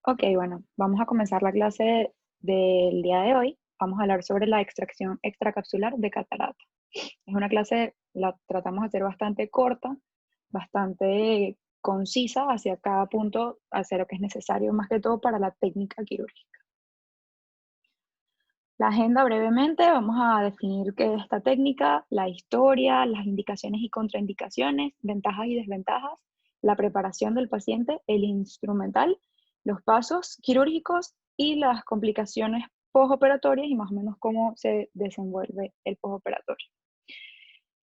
Ok, bueno, vamos a comenzar la clase del día de hoy. Vamos a hablar sobre la extracción extracapsular de catarata. Es una clase, la tratamos de hacer bastante corta, bastante concisa hacia cada punto, hacia lo que es necesario más que todo para la técnica quirúrgica. La agenda brevemente, vamos a definir qué es esta técnica, la historia, las indicaciones y contraindicaciones, ventajas y desventajas, la preparación del paciente, el instrumental, los pasos quirúrgicos y las complicaciones postoperatorias y más o menos cómo se desenvuelve el postoperatorio.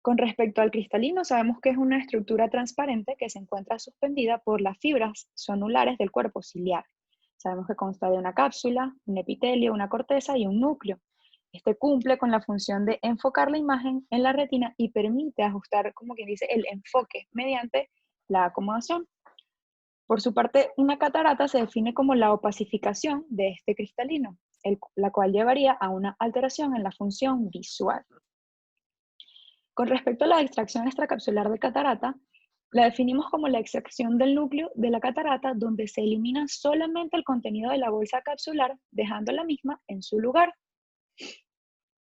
Con respecto al cristalino, sabemos que es una estructura transparente que se encuentra suspendida por las fibras sonulares del cuerpo ciliar. Sabemos que consta de una cápsula, un epitelio, una corteza y un núcleo. Este cumple con la función de enfocar la imagen en la retina y permite ajustar, como quien dice, el enfoque mediante la acomodación. Por su parte, una catarata se define como la opacificación de este cristalino, la cual llevaría a una alteración en la función visual. Con respecto a la extracción extracapsular de catarata, la definimos como la extracción del núcleo de la catarata donde se elimina solamente el contenido de la bolsa capsular, dejando la misma en su lugar.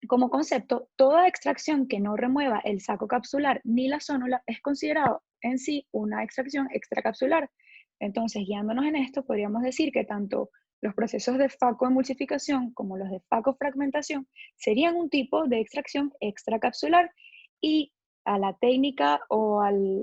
Como concepto, toda extracción que no remueva el saco capsular ni la zónula es considerado en sí una extracción extracapsular. Entonces, guiándonos en esto, podríamos decir que tanto los procesos de facoemulsificación como los de facofragmentación serían un tipo de extracción extracapsular y a la técnica o al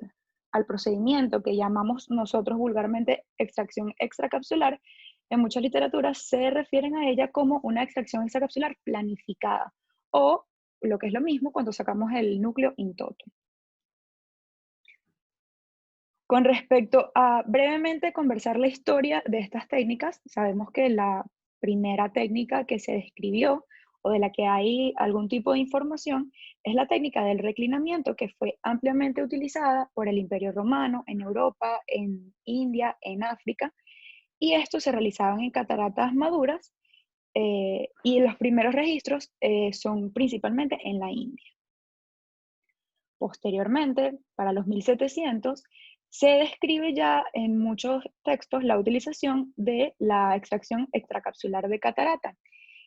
procedimiento que llamamos nosotros vulgarmente extracción extracapsular, en muchas literaturas se refieren a ella como una extracción extracapsular planificada o lo que es lo mismo cuando sacamos el núcleo in toto. Con respecto a brevemente conversar la historia de estas técnicas, sabemos que la primera técnica que se describió o de la que hay algún tipo de información es la técnica del reclinamiento que fue ampliamente utilizada por el Imperio Romano en Europa, en India, en África, y esto se realizaban en cataratas maduras y los primeros registros son principalmente en la India. Posteriormente, para los 1700, se describe ya en muchos textos la utilización de la extracción extracapsular de catarata.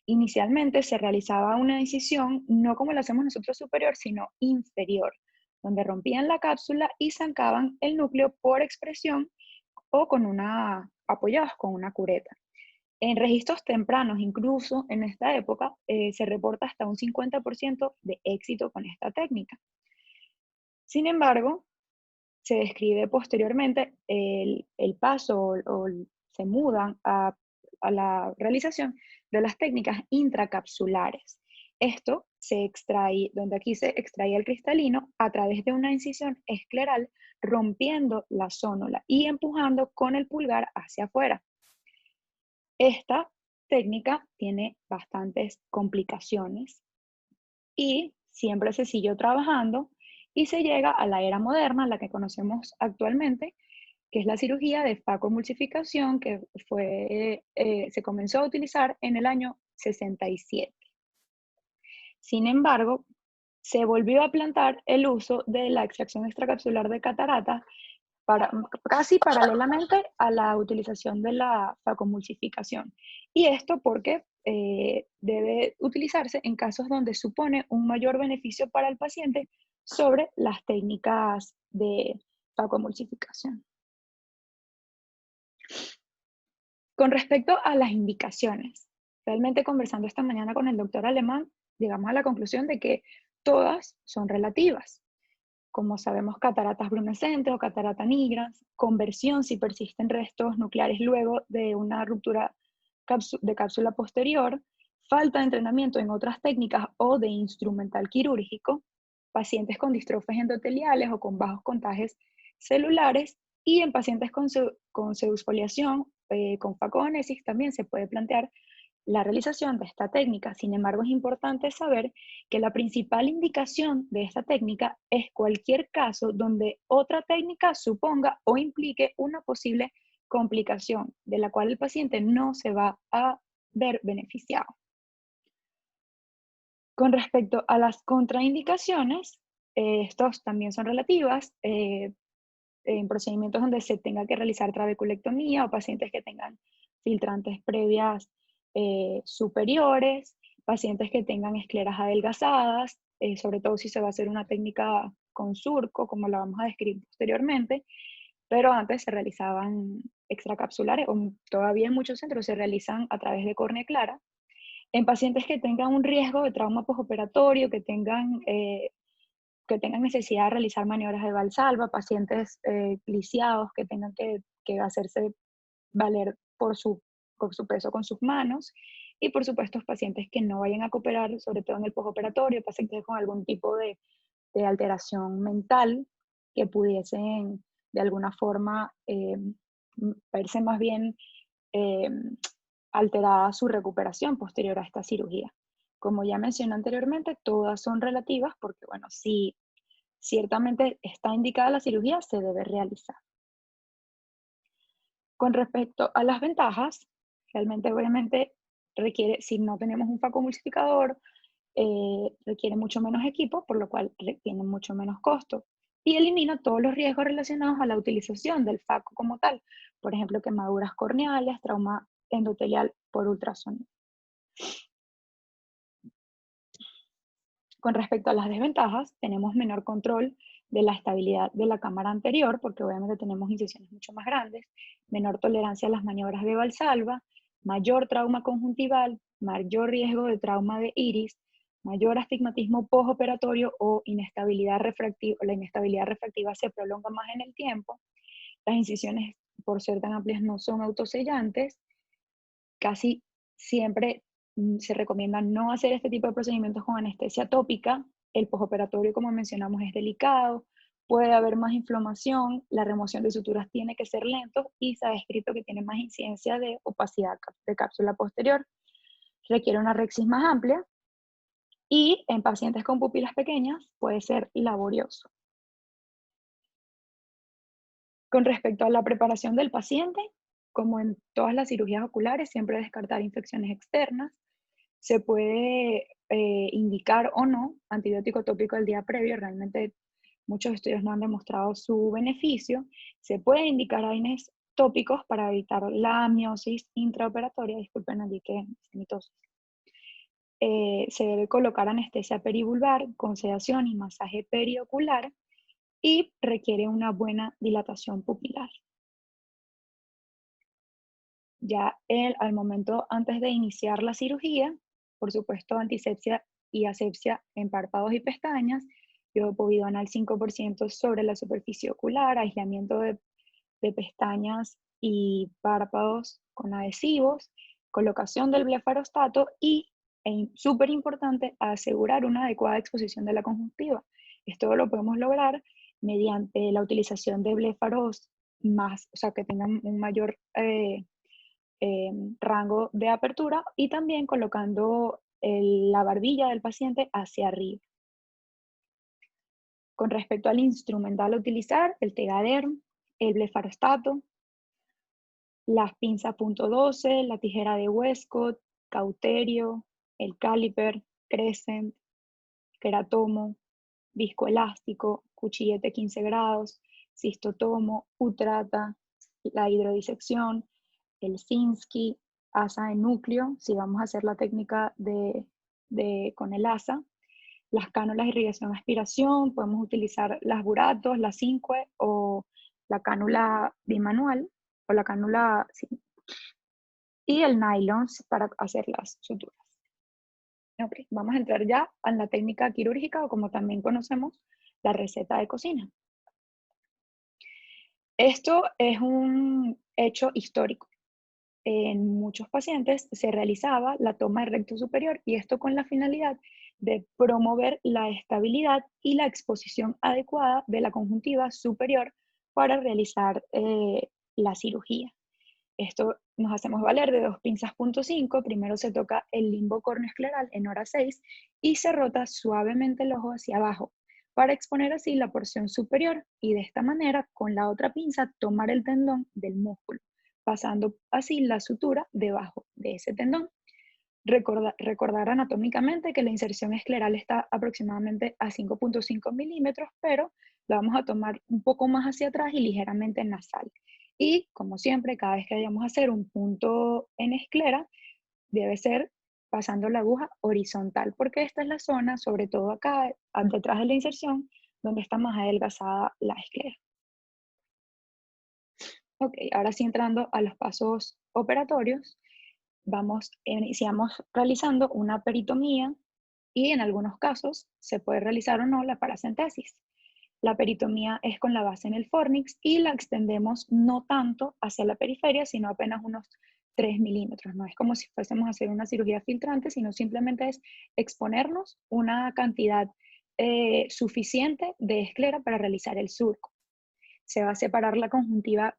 Inicialmente se realizaba una incisión no como lo hacemos nosotros superior, sino inferior, donde rompían la cápsula y sacaban el núcleo por expresión o apoyados con una cureta. En registros tempranos, incluso en esta época, se reporta hasta un 50% de éxito con esta técnica. Sin embargo, se describe posteriormente el paso se mudan a la realización de las técnicas intracapsulares. Esto se extrae, donde aquí se extrae el cristalino a través de una incisión escleral, rompiendo la zónula y empujando con el pulgar hacia afuera. Esta técnica tiene bastantes complicaciones y siempre se siguió trabajando y se llega a la era moderna, la que conocemos actualmente, que es la cirugía de facoemulsificación que se comenzó a utilizar en el año 67. Sin embargo, se volvió a plantar el uso de la extracción extracapsular de catarata casi paralelamente a la utilización de la facomulsificación. Y esto porque debe utilizarse en casos donde supone un mayor beneficio para el paciente sobre las técnicas de facomulsificación. Con respecto a las indicaciones, realmente conversando esta mañana con el doctor Alemán, llegamos a la conclusión de que todas son relativas. Como sabemos, cataratas brunescentes o catarata nigras, conversión si persisten restos nucleares luego de una ruptura de cápsula posterior, falta de entrenamiento en otras técnicas o de instrumental quirúrgico, pacientes con distrofes endoteliales o con bajos contagios celulares y en pacientes con pseudosfoliación, con facogenesis también se puede plantear la realización de esta técnica. Sin embargo, es importante saber que la principal indicación de esta técnica es cualquier caso donde otra técnica suponga o implique una posible complicación de la cual el paciente no se va a ver beneficiado. Con respecto a las contraindicaciones, estos también son relativas. En procedimientos donde se tenga que realizar trabeculectomía o pacientes que tengan filtrantes previas superiores, pacientes que tengan escleras adelgazadas, sobre todo si se va a hacer una técnica con surco, como la vamos a describir posteriormente, pero antes se realizaban extracapsulares, o todavía en muchos centros se realizan a través de córnea clara, en pacientes que tengan un riesgo de trauma postoperatorio, que tengan necesidad de realizar maniobras de valsalva, pacientes lisiados que tengan que hacerse valer por su peso con sus manos, y por supuesto pacientes que no vayan a cooperar, sobre todo en el postoperatorio, pacientes con algún tipo de alteración mental que pudiesen de alguna forma verse más bien eh, alterada su recuperación posterior a esta cirugía. Como ya mencioné anteriormente, todas son relativas porque, bueno, si ciertamente está indicada la cirugía, se debe realizar. Con respecto a las ventajas, realmente obviamente requiere, si no tenemos un facomulsificador, requiere mucho menos equipo, por lo cual tiene mucho menos costo. Y elimina todos los riesgos relacionados a la utilización del faco como tal. Por ejemplo, quemaduras corneales, trauma endotelial por ultrasonido. Con respecto a las desventajas, tenemos menor control de la estabilidad de la cámara anterior, porque obviamente tenemos incisiones mucho más grandes, menor tolerancia a las maniobras de Valsalva, mayor trauma conjuntival, mayor riesgo de trauma de iris, mayor astigmatismo postoperatorio o inestabilidad refractiva. La inestabilidad refractiva se prolonga más en el tiempo. Las incisiones, por ser tan amplias, no son autosellantes. Casi siempre se recomienda no hacer este tipo de procedimientos con anestesia tópica. El postoperatorio, como mencionamos, es delicado, puede haber más inflamación, la remoción de suturas tiene que ser lento y se ha descrito que tiene más incidencia de opacidad de cápsula posterior. Requiere una rexis más amplia y en pacientes con pupilas pequeñas puede ser laborioso. Con respecto a la preparación del paciente, como en todas las cirugías oculares, siempre descartar infecciones externas. Se puede indicar o no antibiótico tópico el día previo. Realmente muchos estudios no han demostrado su beneficio. Se puede indicar AINES tópicos para evitar la miosis intraoperatoria. Disculpen allí que mitosis. Se debe colocar anestesia perivulvar con sedación y masaje periocular y requiere una buena dilatación pupilar. Ya al momento antes de iniciar la cirugía, por supuesto, antisepsia y asepsia en párpados y pestañas, iodopovidona al 5% sobre la superficie ocular, aislamiento de pestañas y párpados con adhesivos, colocación del blefarostato y, súper importante, asegurar una adecuada exposición de la conjuntiva. Esto lo podemos lograr mediante la utilización de blefaros más, o sea, que tengan un mayor rango de apertura y también colocando la barbilla del paciente hacia arriba. Con respecto al instrumental a utilizar, el Tegaderm, el blefarostato, las pinzas .12, la tijera de Westcott, cauterio, el caliper, crescent, queratomo, viscoelástico, cuchillete 15 grados, cistotomo, utrata, la hidrodisección, el Sinski, asa en núcleo, si vamos a hacer la técnica con el asa, las cánulas de irrigación aspiración, podemos utilizar las buratos, la cinque o la cánula bimanual, o la cánula, sí, y el nylon para hacer las suturas. Okay, vamos a entrar ya en la técnica quirúrgica o como también conocemos, la receta de cocina. Esto es un hecho histórico. En muchos pacientes se realizaba la toma de recto superior y esto con la finalidad de promover la estabilidad y la exposición adecuada de la conjuntiva superior para realizar la cirugía. Esto nos hacemos valer de 2 pinzas .5. Primero se toca el limbo corneoescleral en hora 6 y se rota suavemente el ojo hacia abajo para exponer así la porción superior y de esta manera con la otra pinza tomar el tendón del músculo, pasando así la sutura debajo de ese tendón. Recordar anatómicamente que la inserción escleral está aproximadamente a 5.5 milímetros, pero la vamos a tomar un poco más hacia atrás y ligeramente nasal. Y como siempre, cada vez que vayamos a hacer un punto en esclera, debe ser pasando la aguja horizontal, porque esta es la zona, sobre todo acá, detrás de la inserción, donde está más adelgazada la esclera. Ok, ahora sí entrando a los pasos operatorios, iniciamos realizando una peritomía y en algunos casos se puede realizar o no la paracentesis. La peritomía es con la base en el fornix y la extendemos no tanto hacia la periferia, sino apenas unos 3 milímetros. No es como si fuésemos a hacer una cirugía filtrante, sino simplemente es exponernos una cantidad suficiente de esclera para realizar el surco. Se va a separar la conjuntiva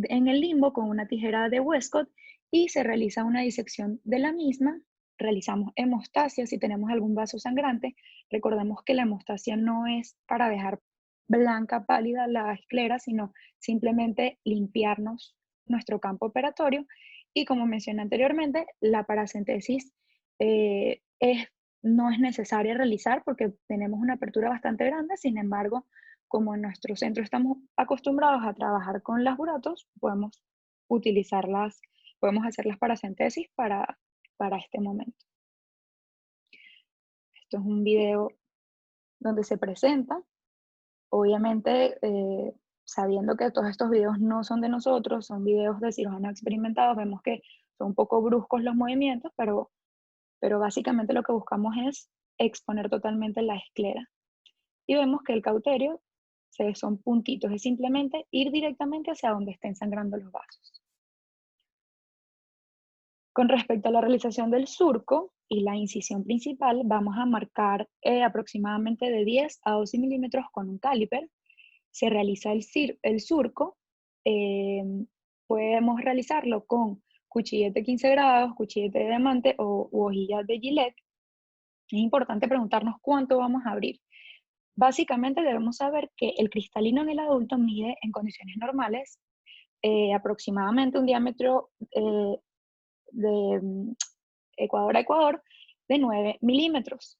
en el limbo con una tijera de Westcott y se realiza una disección de la misma. Realizamos hemostasia si tenemos algún vaso sangrante. Recordemos que la hemostasia no es para dejar blanca, pálida la esclera, sino simplemente limpiarnos nuestro campo operatorio. Y como mencioné anteriormente, la paracentesis no es necesaria realizar porque tenemos una apertura bastante grande. Sin embargo, como en nuestro centro estamos acostumbrados a trabajar con las buratos, podemos utilizarlas, podemos hacer las paracentesis para este momento. Esto es un video donde se presenta, obviamente sabiendo que todos estos videos no son de nosotros, son videos de cirujanos experimentados, vemos que son un poco bruscos los movimientos, pero básicamente lo que buscamos es exponer totalmente la esclera. Y vemos que el cauterio son puntitos, es simplemente ir directamente hacia donde estén sangrando los vasos. Con respecto a la realización del surco y la incisión principal, vamos a marcar aproximadamente de 10 a 12 milímetros con un caliper. Se realiza el surco, eh, podemos realizarlo con cuchillete 15 grados, cuchillete de diamante u hojilla de Gillette. Es importante preguntarnos cuánto vamos a abrir. Básicamente debemos saber que el cristalino en el adulto mide en condiciones normales aproximadamente un diámetro de ecuador a ecuador de 9 milímetros.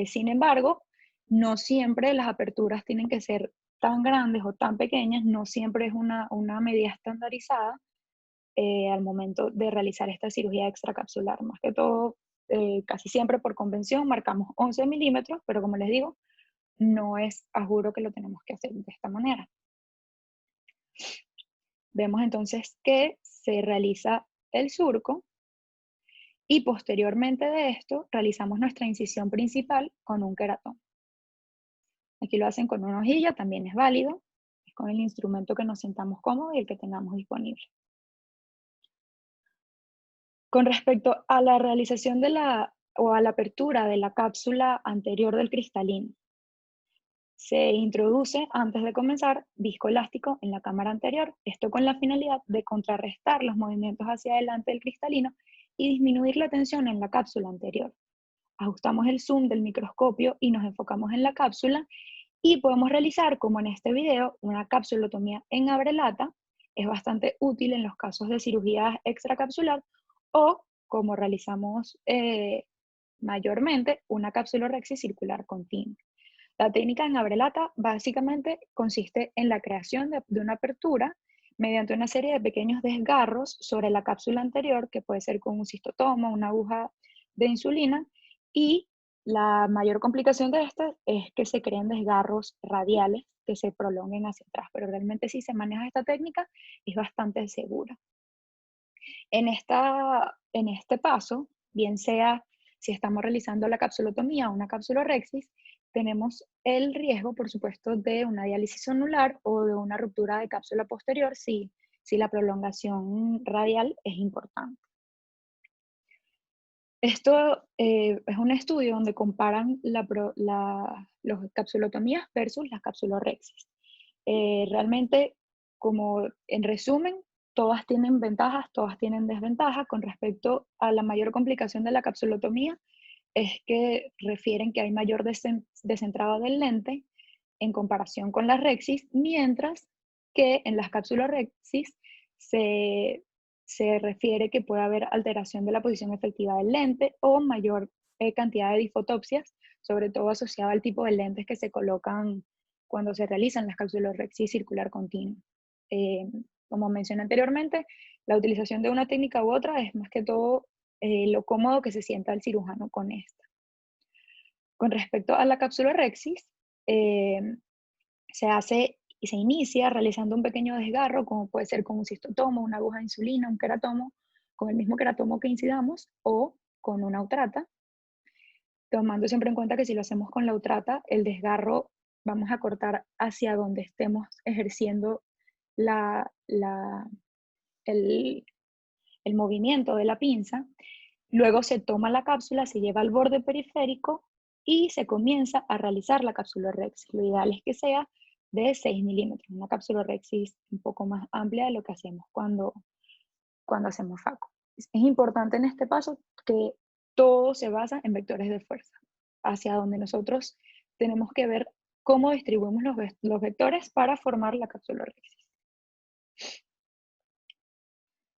Sin embargo, no siempre las aperturas tienen que ser tan grandes o tan pequeñas, no siempre es una medida estandarizada al momento de realizar esta cirugía extracapsular. Más que todo, casi siempre por convención marcamos 11 milímetros, pero como les digo, no es a juro que lo tenemos que hacer de esta manera. Vemos entonces que se realiza el surco y posteriormente de esto realizamos nuestra incisión principal con un queratón. Aquí lo hacen con una hojilla, también es válido, es con el instrumento que nos sintamos cómodos y el que tengamos disponible. Con respecto a la realización o a la apertura de la cápsula anterior del cristalino, se introduce antes de comenzar viscoelástico en la cámara anterior, esto con la finalidad de contrarrestar los movimientos hacia adelante del cristalino y disminuir la tensión en la cápsula anterior. Ajustamos el zoom del microscopio y nos enfocamos en la cápsula y podemos realizar, como en este video, una capsulotomía en abrelata. Es bastante útil en los casos de cirugía extracapsular o, como realizamos mayormente, una capsulorhexis circular continua. La técnica en abrelata básicamente consiste en la creación de una apertura mediante una serie de pequeños desgarros sobre la cápsula anterior, que puede ser con un cistotoma, una aguja de insulina, y la mayor complicación de esta es que se creen desgarros radiales que se prolonguen hacia atrás, pero realmente si se maneja esta técnica es bastante segura. En este paso, bien sea si estamos realizando la capsulotomía o una capsulorhexis, tenemos el riesgo, por supuesto, de una diálisis anular o de una ruptura de cápsula posterior si la prolongación radial es importante. Esto es un estudio donde comparan las capsulotomías versus las capsulorhexis. Realmente, como en resumen, todas tienen ventajas, todas tienen desventajas. Con respecto a la mayor complicación de la capsulotomía, es que refieren que hay mayor descentrado del lente en comparación con las rexis, mientras que en las capsulorhexis se refiere que puede haber alteración de la posición efectiva del lente o mayor cantidad de difotopsias, sobre todo asociado al tipo de lentes que se colocan cuando se realizan las capsulorhexis circular continua. Como mencioné anteriormente, la utilización de una técnica u otra es más que todo lo cómodo que se sienta el cirujano con esta. Con respecto a la cápsula Rexis, eh, se hace y se inicia realizando un pequeño desgarro, como puede ser con un cistotomo, una aguja de insulina, un queratomo, con el mismo queratomo que incidamos, o con una utrata, tomando siempre en cuenta que si lo hacemos con la utrata, el desgarro vamos a cortar hacia donde estemos ejerciendo la, la- el, el movimiento de la pinza. Luego se toma la cápsula, se lleva al borde periférico y se comienza a realizar la cápsula Rexis. Lo ideal es que sea de 6 milímetros, una cápsula Rexis un poco más amplia de lo que hacemos cuando hacemos FACO. Es importante en este paso que todo se basa en vectores de fuerza, hacia donde nosotros tenemos que ver cómo distribuimos los vectores para formar la cápsula Rexis.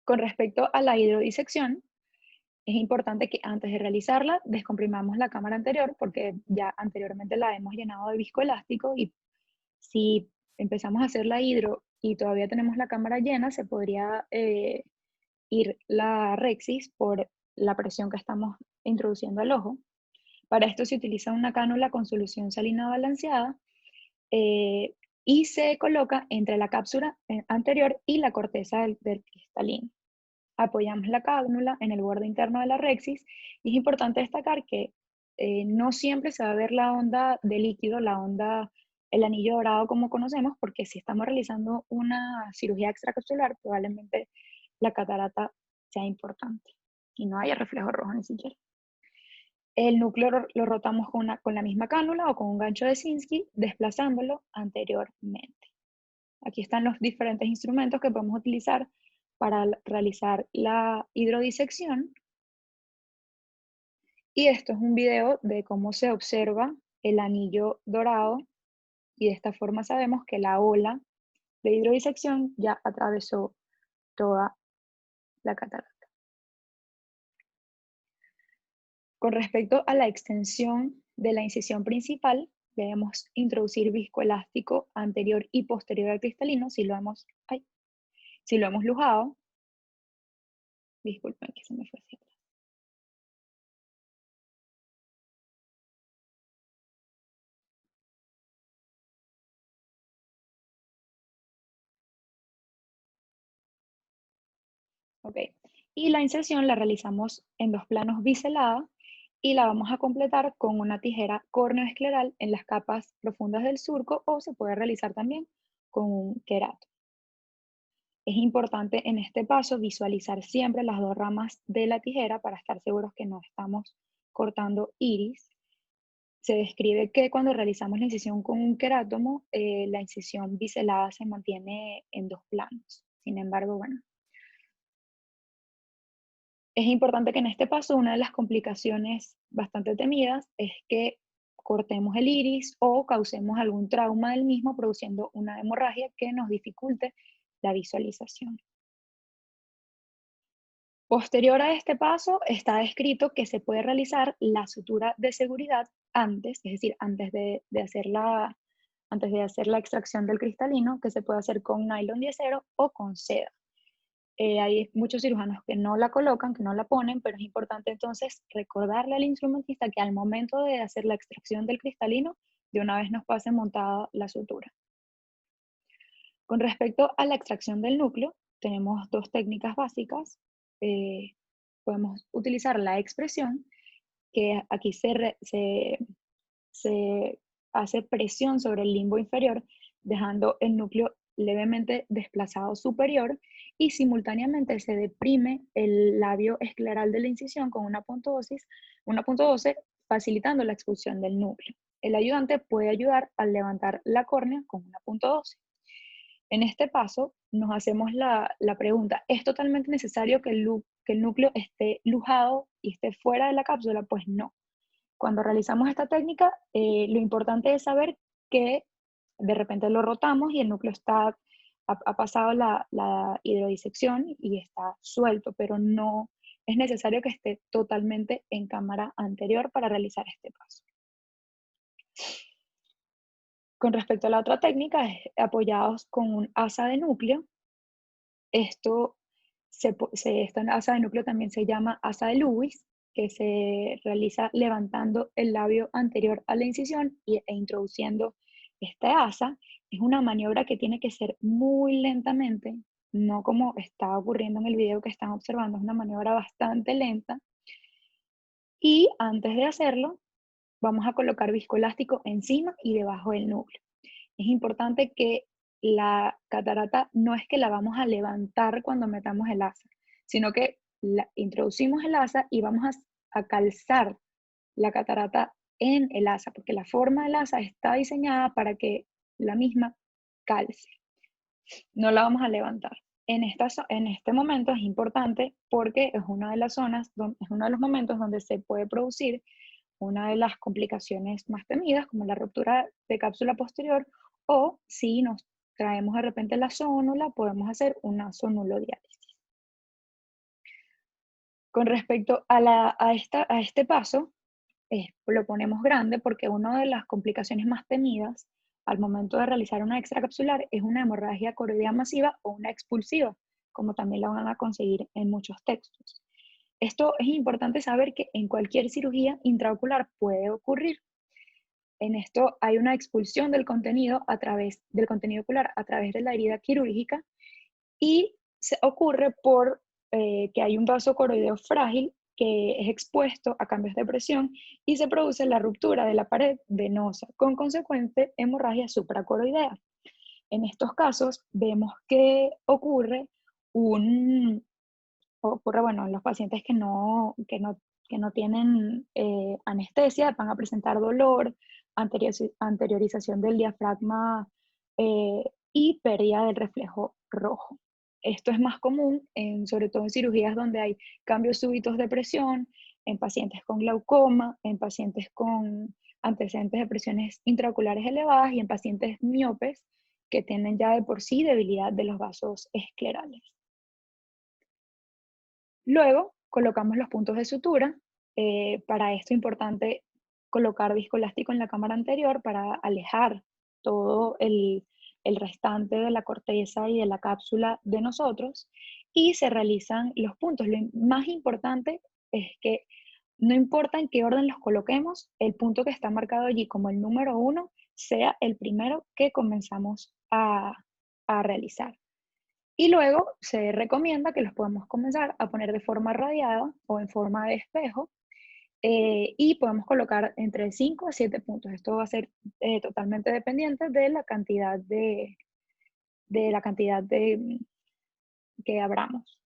Con respecto a la hidrodisección, es importante que antes de realizarla descomprimamos la cámara anterior porque ya anteriormente la hemos llenado de viscoelástico y si empezamos a hacer la hidro y todavía tenemos la cámara llena, se podría ir la Rexis por la presión que estamos introduciendo al ojo. Para esto se utiliza una cánula con solución salina balanceada eh, y se coloca entre la cápsula anterior y la corteza del cristalino. Apoyamos la cánula en el borde interno de la Rexis y es importante destacar que no siempre se va a ver la onda de líquido, la onda, el anillo dorado como conocemos, porque si estamos realizando una cirugía extracapsular, probablemente la catarata sea importante y no haya reflejo rojo ni siquiera. El núcleo lo rotamos con la misma cánula o con un gancho de Sinskey, desplazándolo anteriormente. Aquí están los diferentes instrumentos que podemos utilizar para realizar la hidrodisección. Y esto es un video de cómo se observa el anillo dorado y de esta forma sabemos que la ola de hidrodisección ya atravesó toda la catarata. Con respecto a la extensión de la incisión principal, debemos introducir viscoelástico anterior y posterior al cristalino si lo hemos lujado. Disculpen que se me fue hacia atrás. Ok. Y la inserción la realizamos en dos planos biselada y la vamos a completar con una tijera córneo-escleral en las capas profundas del surco o se puede realizar también con un querato. Es importante en este paso visualizar siempre las dos ramas de la tijera para estar seguros que no estamos cortando iris. Se describe que cuando realizamos la incisión con un querátomo, la incisión biselada se mantiene en dos planos. Sin embargo, bueno, es importante que en este paso una de las complicaciones bastante temidas es que cortemos el iris o causemos algún trauma del mismo produciendo una hemorragia que nos dificulte la visualización. Posterior a este paso está descrito que se puede realizar la sutura de seguridad antes, es decir, antes de hacer la extracción del cristalino, que se puede hacer con nylon 10 o con seda. Hay muchos cirujanos que no la colocan, que no la ponen, pero es importante entonces recordarle al instrumentista que al momento de hacer la extracción del cristalino, de una vez nos pase montada la sutura. Con respecto a la extracción del núcleo, tenemos dos técnicas básicas. Eh, Podemos utilizar la expresión, que aquí se hace presión sobre el limbo inferior, dejando el núcleo levemente desplazado superior y simultáneamente se deprime el labio escleral de la incisión con una punto 12, facilitando la expulsión del núcleo. El ayudante puede ayudar al levantar la córnea con una punto 12. En este paso nos hacemos la pregunta, ¿es totalmente necesario que el núcleo esté lujado y esté fuera de la cápsula? Pues no. Cuando realizamos esta técnica, lo importante es saber que de repente lo rotamos y el núcleo ha pasado la hidrodisección y está suelto, pero no es necesario que esté totalmente en cámara anterior para realizar este paso. Con respecto a la otra técnica, es apoyados con un asa de núcleo. Esta asa de núcleo también se llama asa de Lewis, que se realiza levantando el labio anterior a la incisión e introduciendo esta asa. Es una maniobra que tiene que ser muy lentamente, no como está ocurriendo en el video que están observando, es una maniobra bastante lenta. Y antes de hacerlo, vamos a colocar viscoelástico encima y debajo del núcleo. Es importante que la catarata no es que la vamos a levantar cuando metamos el asa, sino que introducimos el asa y vamos a calzar la catarata en el asa, porque la forma del asa está diseñada para que la misma calce. No la vamos a levantar. En este momento es importante porque es una de las zonas, es uno de los momentos donde se puede producir una de las complicaciones más temidas, como la ruptura de cápsula posterior, o si nos traemos de repente la zónula, podemos hacer una zonulodiálisis. Con respecto a este paso, lo ponemos grande porque una de las complicaciones más temidas al momento de realizar una extracapsular es una hemorragia coroidea masiva o una expulsiva, como también la van a conseguir en muchos textos. Esto es importante saber que en cualquier cirugía intraocular puede ocurrir. En esto hay una expulsión del contenido ocular a través de la herida quirúrgica y se ocurre por que hay un vaso coroideo frágil que es expuesto a cambios de presión y se produce la ruptura de la pared venosa con consecuente hemorragia supracoroidea. En estos casos vemos que bueno, en los pacientes que no tienen anestesia van a presentar dolor, anteriorización del diafragma y pérdida del reflejo rojo. Esto es más común, sobre todo en cirugías donde hay cambios súbitos de presión, en pacientes con glaucoma, en pacientes con antecedentes de presiones intraoculares elevadas y en pacientes miopes que tienen ya de por sí debilidad de los vasos esclerales. Luego colocamos los puntos de sutura. Para esto es importante colocar viscoelástico en la cámara anterior para alejar todo el restante de la corteza y de la cápsula de nosotros y se realizan los puntos. Lo más importante es que no importa en qué orden los coloquemos, el punto que está marcado allí como el número 1 sea el primero que comenzamos a realizar. Y luego se recomienda que los podamos comenzar a poner de forma radiada o en forma de espejo y podemos colocar entre 5 a 7 puntos. Esto va a ser totalmente dependiente de la cantidad que abramos,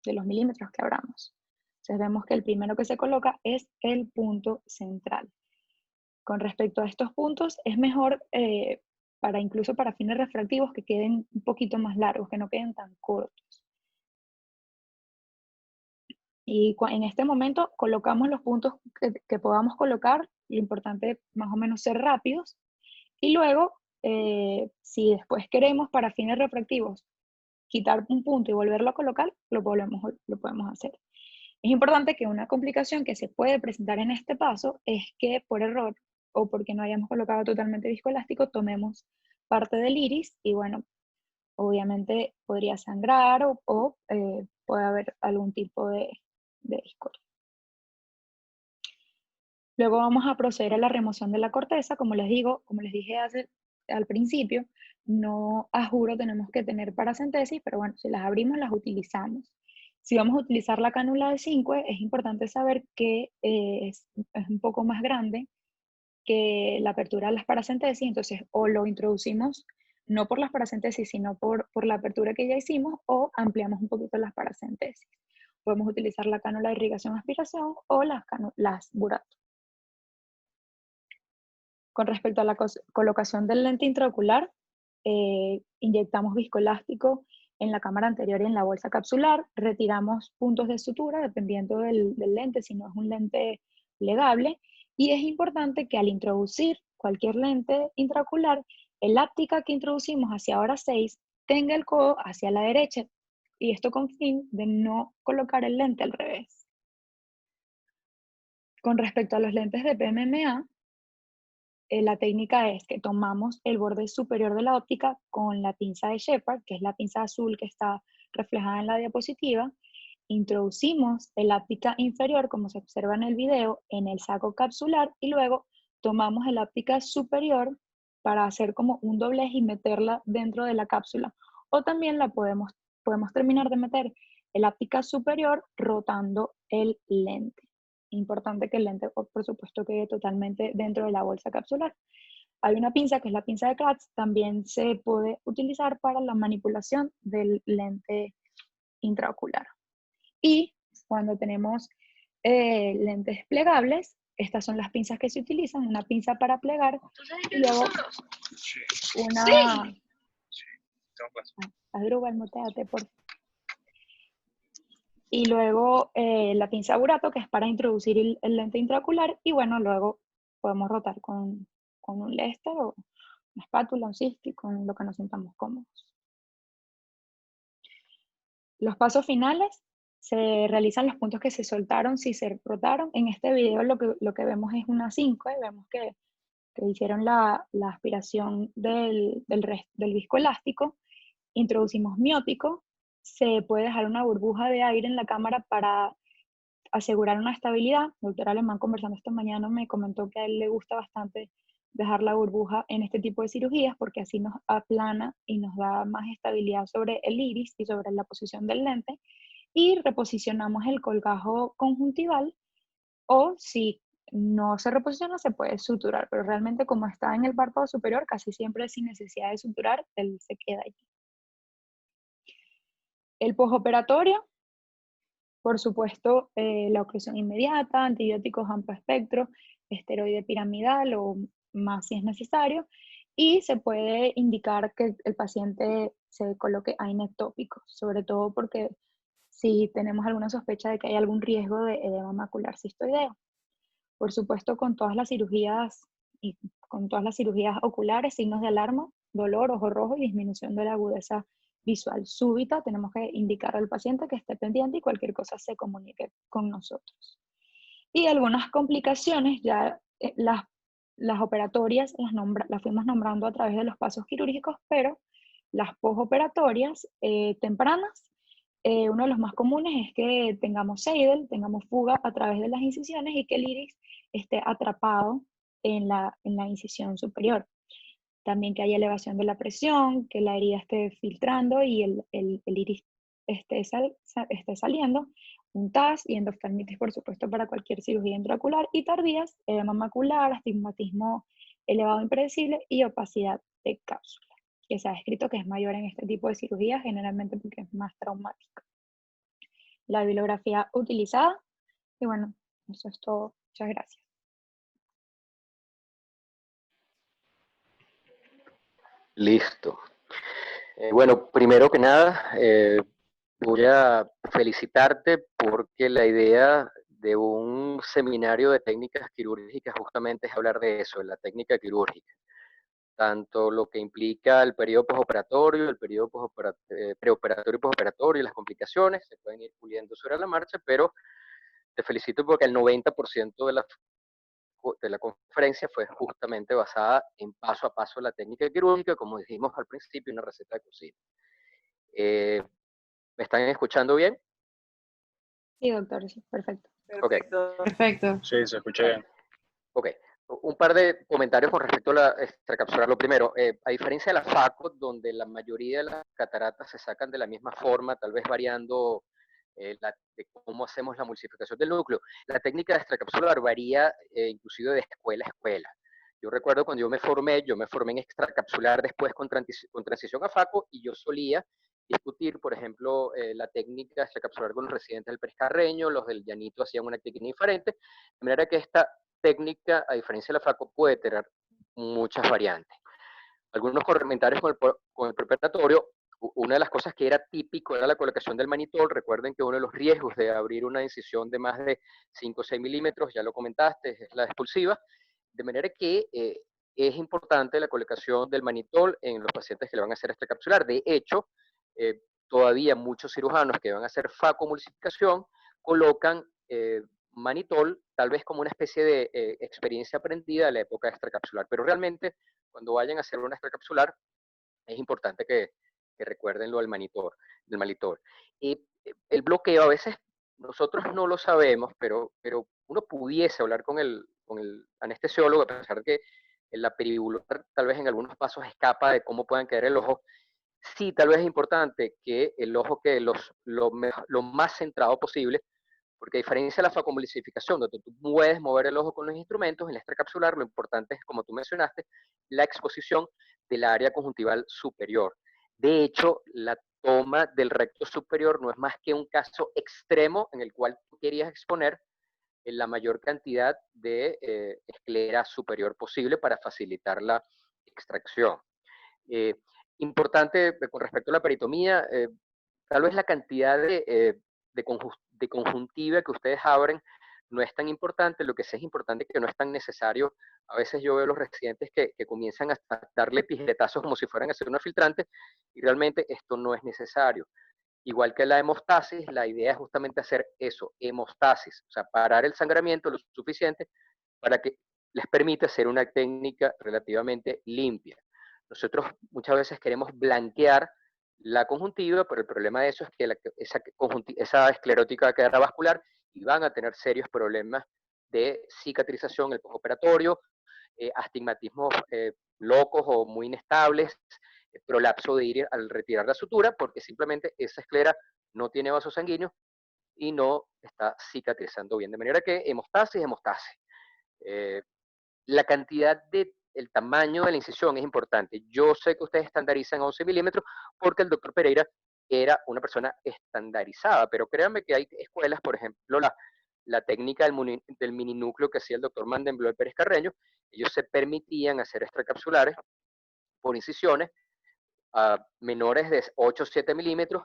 de los milímetros que abramos. Entonces vemos que el primero que se coloca es el punto central. Con respecto a estos puntos, es mejor incluso para fines refractivos que queden un poquito más largos, que no queden tan cortos. Y en este momento colocamos los puntos que podamos colocar, lo importante es más o menos ser rápidos, y luego, si después queremos para fines refractivos quitar un punto y volverlo a colocar, lo podemos hacer. Es importante que una complicación que se puede presentar en este paso es que por error o porque no hayamos colocado totalmente viscoelástico, tomemos parte del iris y bueno, obviamente podría sangrar o puede haber algún tipo de discordia. Luego vamos a proceder a la remoción de la corteza. Como les dije al principio, no a juro tenemos que tener paracentesis, pero bueno, si las abrimos, las utilizamos. Si vamos a utilizar la cánula de 5, es importante saber que es un poco más grande que la apertura de las paracentesis, entonces o lo introducimos no por las paracentesis, sino por la apertura que ya hicimos, o ampliamos un poquito las paracentesis. Podemos utilizar la cánula de irrigación-aspiración o las Burato. Con respecto a la colocación del lente intraocular, inyectamos viscoelástico en la cámara anterior y en la bolsa capsular, retiramos puntos de sutura dependiendo del lente, si no es un lente plegable, y es importante que al introducir cualquier lente intraocular, el áptica que introducimos hacia hora 6 tenga el codo hacia la derecha, y esto con fin de no colocar el lente al revés. Con respecto a los lentes de PMMA, la técnica es que tomamos el borde superior de la óptica con la pinza de Shepard, que es la pinza azul que está reflejada en la diapositiva, introducimos el áptica inferior, como se observa en el video, en el saco capsular y luego tomamos el áptica superior para hacer como un doblez y meterla dentro de la cápsula. O también podemos terminar de meter el áptica superior rotando el lente. Importante que el lente, por supuesto, quede totalmente dentro de la bolsa capsular. Hay una pinza que es la pinza de Kratz, también se puede utilizar para la manipulación del lente intraocular. Y cuando tenemos lentes plegables, estas son las pinzas que se utilizan, una pinza para plegar y luego una... Adrúbal, muteate, por favor. Y luego la pinza burato, que es para introducir el lente intraocular, y bueno, luego podemos rotar con un Lester o una espátula, un cisco, con lo que nos sintamos cómodos. Los pasos finales, se realizan los puntos que se soltaron si se rotaron. En este video lo que vemos es una 5, vemos que hicieron la aspiración del viscoelástico, introducimos miótico, se puede dejar una burbuja de aire en la cámara para asegurar una estabilidad. El doctor Alemán, conversando esta mañana, me comentó que a él le gusta bastante dejar la burbuja en este tipo de cirugías porque así nos aplana y nos da más estabilidad sobre el iris y sobre la posición del lente. Y reposicionamos el colgajo conjuntival, o si no se reposiciona se puede suturar, pero realmente como está en el párpado superior, casi siempre sin necesidad de suturar, él se queda allí. El postoperatorio, por supuesto, la oclusión inmediata, antibióticos amplio espectro, esteroide piramidal o más si es necesario, y se puede indicar que el paciente se coloque AINES tópico, sobre todo porque si tenemos alguna sospecha de que hay algún riesgo de edema macular cistoideo. Por supuesto, con todas las cirugías y con todas las cirugías oculares, signos de alarma, dolor, ojo rojo y disminución de la agudeza visual súbita, tenemos que indicar al paciente que esté pendiente y cualquier cosa se comunique con nosotros. Y algunas complicaciones, ya las operatorias las fuimos nombrando a través de los pasos quirúrgicos, pero las postoperatorias tempranas, uno de los más comunes es que tengamos seidel, tengamos fuga a través de las incisiones y que el iris esté atrapado en la incisión superior. También que haya elevación de la presión, que la herida esté filtrando y el iris esté saliendo. Un TAS y endoftalmitis, por supuesto, para cualquier cirugía intraocular. Y tardías, edema macular, astigmatismo elevado impredecible y opacidad de cápsula, que se ha descrito que es mayor en este tipo de cirugías, generalmente porque es más traumática. La bibliografía utilizada, y bueno, eso es todo. Muchas gracias. Listo. Bueno, primero que nada, voy a felicitarte porque la idea de un seminario de técnicas quirúrgicas justamente es hablar de eso, de la técnica quirúrgica. Tanto lo que implica el periodo postoperatorio, el periodo preoperatorio y postoperatorio y las complicaciones, se pueden ir puliendo sobre la marcha, pero te felicito porque el 90% de la conferencia fue justamente basada en paso a paso la técnica quirúrgica, como dijimos al principio, una receta de cocina. ¿Me están escuchando bien? Sí, doctor, sí, perfecto. Perfecto. Okay. Perfecto. Sí, se escucha bien. Ok. Un par de comentarios con respecto a la extracapsular. Lo primero, a diferencia de la FACO, donde la mayoría de las cataratas se sacan de la misma forma, tal vez variando de cómo hacemos la emulsificación del núcleo, la técnica de extracapsular varía inclusive de escuela a escuela. Yo recuerdo cuando yo me formé en extracapsular después con transición a FACO y yo solía discutir, por ejemplo, la técnica de extracapsular con los residentes del Prescarreño, los del Llanito hacían una técnica diferente, de manera que esta técnica, a diferencia de la FACO, puede tener muchas variantes. Algunos comentarios con el preparatorio. Una de las cosas que era típico era la colocación del manitol. Recuerden que uno de los riesgos de abrir una incisión de más de 5 o 6 milímetros, ya lo comentaste, es la expulsiva. De manera que es importante la colocación del manitol en los pacientes que le van a hacer extracapsular. De hecho, todavía muchos cirujanos que van a hacer facomulsificación colocan manitol tal vez como una especie de experiencia aprendida de la época extracapsular. Pero realmente, cuando vayan a hacer una extracapsular, es importante que que recuerden lo del malitor. El bloqueo a veces nosotros no lo sabemos, pero uno pudiese hablar con el anestesiólogo, a pesar de que la perivular tal vez en algunos pasos escapa de cómo puedan quedar el ojo. Sí, tal vez es importante que el ojo quede lo más centrado posible, porque a diferencia de la facomulsificación, donde tú puedes mover el ojo con los instrumentos, en la extracapsular lo importante es, como tú mencionaste, la exposición del área conjuntival superior. De hecho, la toma del recto superior no es más que un caso extremo en el cual tú querías exponer la mayor cantidad de esclera superior posible para facilitar la extracción. Eh, Importante con respecto a la peritomía, tal vez la cantidad de conjuntiva que ustedes abren no es tan importante, lo que sí es importante es que no es tan necesario. A veces yo veo a los residentes que comienzan a darle tijeretazos como si fueran a hacer una filtrante y realmente esto no es necesario. Igual que la hemostasis, la idea es justamente hacer eso, hemostasis, o sea, parar el sangramiento lo suficiente para que les permita hacer una técnica relativamente limpia. Nosotros muchas veces queremos blanquear la conjuntiva, pero el problema de eso es que esa esclerótica va a quedar vascular y van a tener serios problemas de cicatrización en el postoperatorio, astigmatismos locos o muy inestables, prolapso de iris al retirar la sutura, porque simplemente esa esclera no tiene vasos sanguíneos y no está cicatrizando bien. De manera que hemostasis, hemostasis. Eh, la cantidad el tamaño de la incisión es importante. Yo sé que ustedes estandarizan 11 milímetros porque el doctor Pereira era una persona estandarizada, pero créanme que hay escuelas, por ejemplo, la técnica del mininúcleo que hacía el doctor Mandenblow Pérez Carreño, ellos se permitían hacer extracapsulares por incisiones a menores de 8 o 7 milímetros,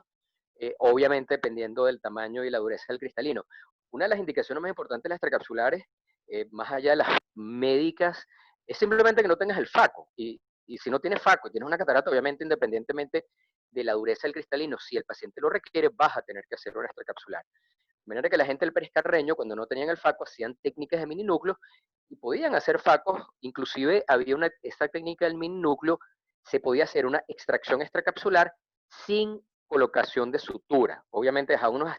obviamente dependiendo del tamaño y la dureza del cristalino. Una de las indicaciones más importantes de las extracapsulares, más allá de las médicas, es simplemente que no tengas el faco. Y si no tienes faco y tienes una catarata, obviamente independientemente de la dureza del cristalino, si el paciente lo requiere, vas a tener que hacer una extracapsular. De manera que la gente del Pérez Carreño, cuando no tenían el faco, hacían técnicas de mini núcleo y podían hacer facos. Inclusive había esta técnica del mini núcleo, se podía hacer una extracción extracapsular sin colocación de sutura. Obviamente dejaba unos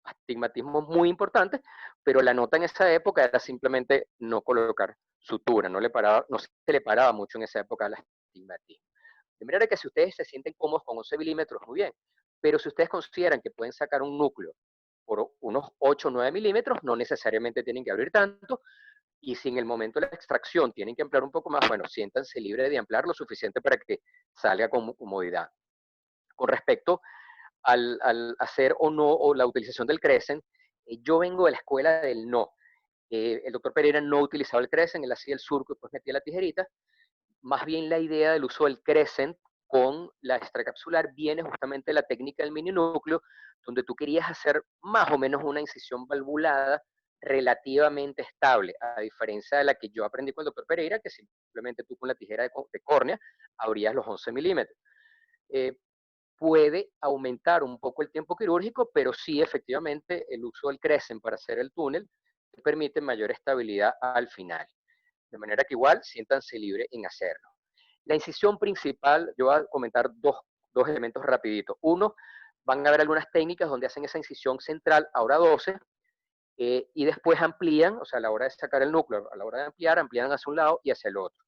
astigmatismos muy importantes, pero la nota en esa época era simplemente no colocar sutura, no se le paraba mucho en esa época al astigmatismo. De manera que si ustedes se sienten cómodos con 11 milímetros, muy bien, pero si ustedes consideran que pueden sacar un núcleo por unos 8 o 9 milímetros, no necesariamente tienen que abrir tanto, y si en el momento de la extracción tienen que ampliar un poco más, bueno, siéntanse libres de ampliar lo suficiente para que salga con comodidad. Con respecto al hacer o no, o la utilización del Crescent, yo vengo de la escuela del no. El doctor Pereira no utilizaba el Crescent, él hacía el surco y después metía la tijerita. Más bien la idea del uso del Crescent con la extracapsular viene justamente de la técnica del mini núcleo, donde tú querías hacer más o menos una incisión valvulada relativamente estable, a diferencia de la que yo aprendí con el doctor Pereira, que simplemente tú con la tijera de córnea abrías los 11 milímetros. Puede aumentar un poco el tiempo quirúrgico, pero sí efectivamente el uso del Crescent para hacer el túnel te permite mayor estabilidad al final. De manera que igual siéntanse libres en hacerlo. La incisión principal, yo voy a comentar dos elementos rapiditos. Uno, van a haber algunas técnicas donde hacen esa incisión central, ahora 12, y después amplían, o sea, a la hora de sacar el núcleo, a la hora de ampliar, amplían hacia un lado y hacia el otro.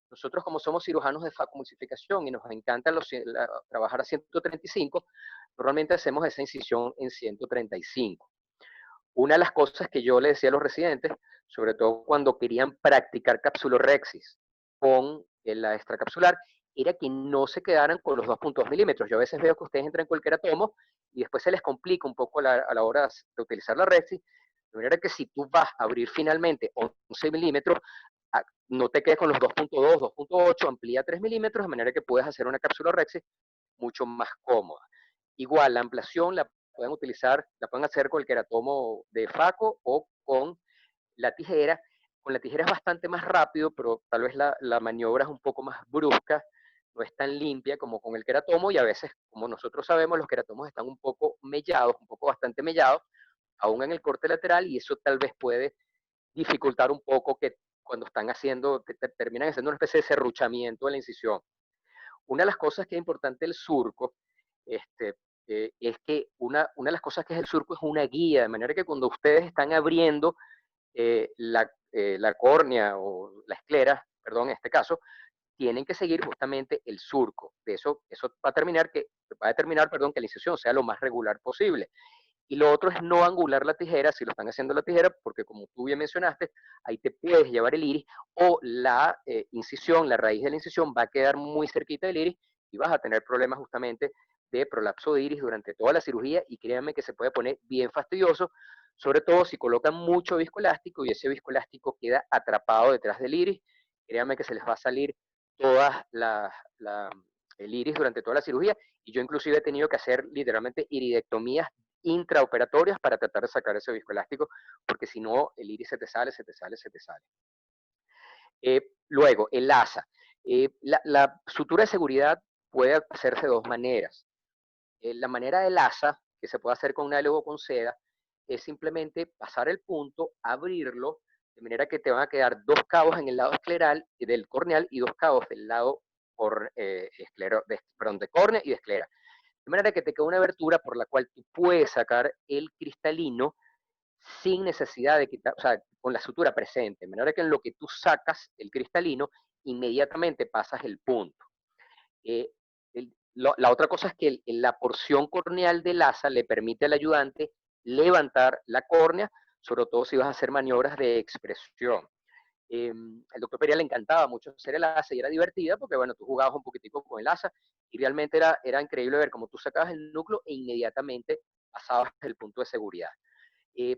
Nosotros como somos cirujanos de facomulsificación y nos encanta trabajar a 135, normalmente hacemos esa incisión en 135. Una de las cosas que yo le decía a los residentes, sobre todo cuando querían practicar capsulorhexis con la extracapsular, era que no se quedaran con los 2.2 milímetros. Yo a veces veo que ustedes entran en cualquier atomo y después se les complica un poco a la hora de utilizar la rexis, de manera que si tú vas a abrir finalmente 11 milímetros, no te quedes con los 2.2, 2.8, amplía 3 milímetros, de manera que puedes hacer una cápsula rexis mucho más cómoda. Igual, la ampliación la pueden hacer con el queratomo de faco o con la tijera. Con la tijera es bastante más rápido, pero tal vez la maniobra es un poco más brusca, no es tan limpia como con el queratomo, y a veces, como nosotros sabemos, los queratomos están un poco mellados, un poco bastante mellados, aún en el corte lateral, y eso tal vez puede dificultar un poco que cuando están haciendo, terminan haciendo una especie de serruchamiento de la incisión. una de las cosas que es importante del surco, es que una de las cosas que es el surco es una guía, de manera que cuando ustedes están abriendo la córnea o la esclera, perdón, en este caso, tienen que seguir justamente el surco. Eso va a determinar, perdón, que la incisión sea lo más regular posible. Y lo otro es no angular la tijera, si lo están haciendo la tijera, porque como tú bien mencionaste, ahí te puedes llevar el iris o la incisión, la raíz de la incisión va a quedar muy cerquita del iris y vas a tener problemas justamente de prolapso de iris durante toda la cirugía y créanme que se puede poner bien fastidioso, sobre todo si colocan mucho viscoelástico y ese viscoelástico queda atrapado detrás del iris, créanme que se les va a salir toda el iris durante toda la cirugía y yo inclusive he tenido que hacer literalmente iridectomías intraoperatorias para tratar de sacar ese viscoelástico, porque si no, el iris se te sale, se te sale, se te sale. Luego, el ASA. La sutura de seguridad puede hacerse de dos maneras. La manera del ASA, que se puede hacer con un hilo o con seda, es simplemente pasar el punto, abrirlo, de manera que te van a quedar dos cabos en el lado escleral del corneal y dos cabos del lado de córnea y de esclera. De manera que te queda una abertura por la cual tú puedes sacar el cristalino sin necesidad de quitar, o sea, con la sutura presente. De manera que en lo que tú sacas el cristalino, inmediatamente pasas el punto. La otra cosa es que la porción corneal del asa le permite al ayudante levantar la córnea, sobre todo si vas a hacer maniobras de expresión. El doctor Perea le encantaba mucho hacer el asa y era divertida porque, bueno, tú jugabas un poquitico con el asa y realmente era increíble ver cómo tú sacabas el núcleo e inmediatamente pasabas el punto de seguridad. Eh,